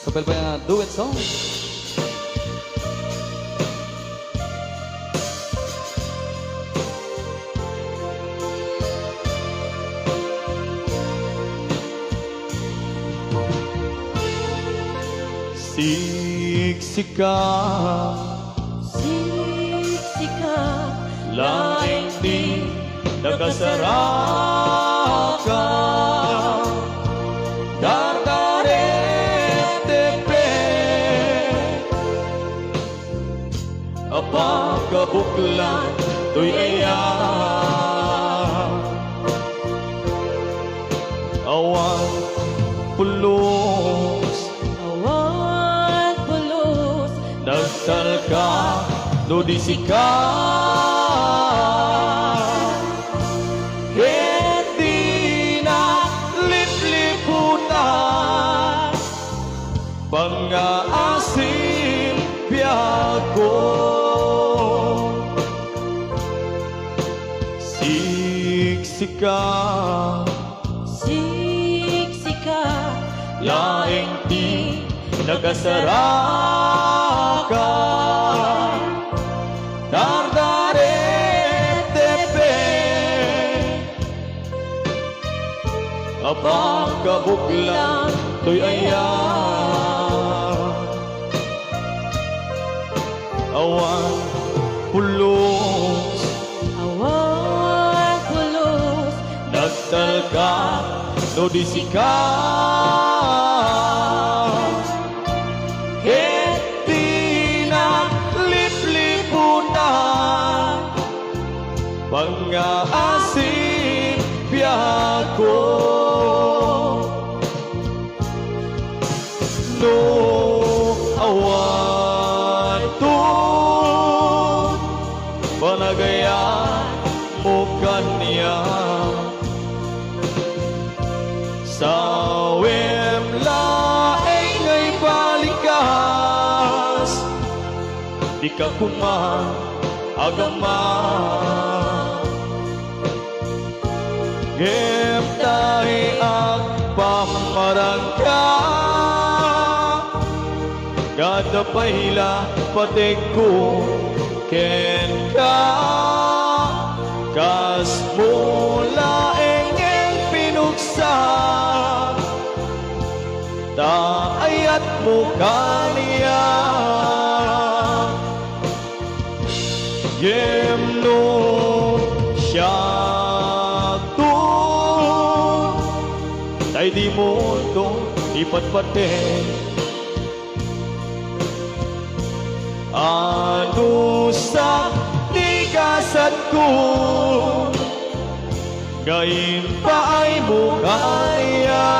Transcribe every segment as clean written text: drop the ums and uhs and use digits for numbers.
Kapal pa yung duet song. Siksika, siksika, laing di nakasaraka. Dadaretepe, apakabuklan to'y ayan. Awan pulos, awan pulos, nagtalka no di sikat. Hindi na liplipunan, pang-aasim biyago. Siksika, siksika, laing di nagasaraka. Dardaretepe, apakabuklan to'y ayan. Awan pulos, awan pulos, nagtalka no di sikat. Hindi na liplipunan, pang-aasim biyago. No awan to, panagayan mo kanya. Sa wemlaeng ngay balikas, di ka agama. Gem tahi ang pamarangka, gada pahila patek ko ken ka. Kas mula engel pinuksa, taayat mo kaniya. Yemno siya to, tay di mo to ipatpate. Ano sa tigasat ko, gayon pa ay mo kaya.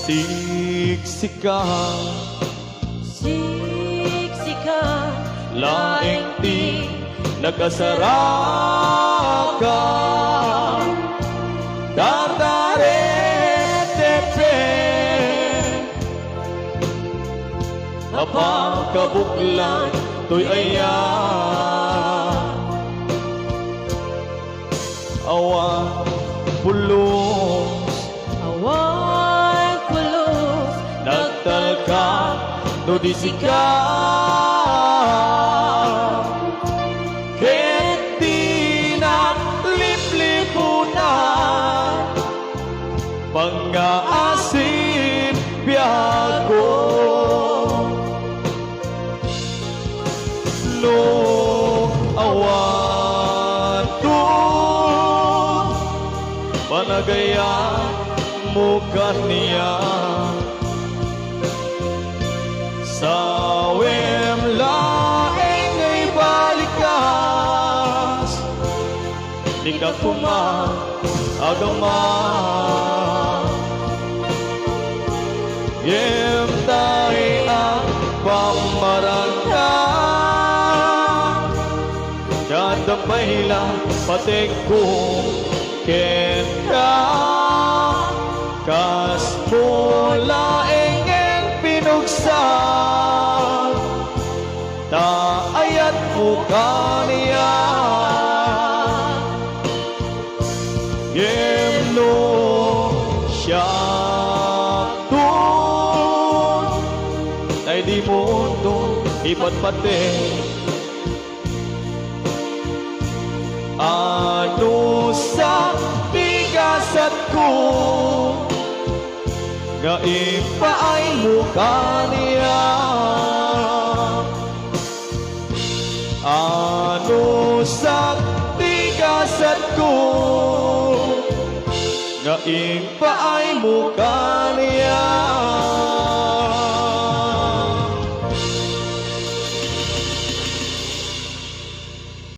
Siksika, siksika, laing di nakasaraka. Dardaretepe, apakabuklan to'y ayan. Awan pulos, awan pulos, nagtalka no di sikat. Ket di na liplipunan, pang-aasim biyago. No awan to, panagayan mo kaniya. Sa wemlaeng ngay balikas, di ka agama. Yem tayo ang kaila patek ko ken ka kas mula ingin pinugsan ta ayat mo kaniya Gemno siya tun ay di mundo ipat pati ano sa bigasat ko nga ipaay mo kaniya ano sa bigasat ko nga ipaay mo kaniya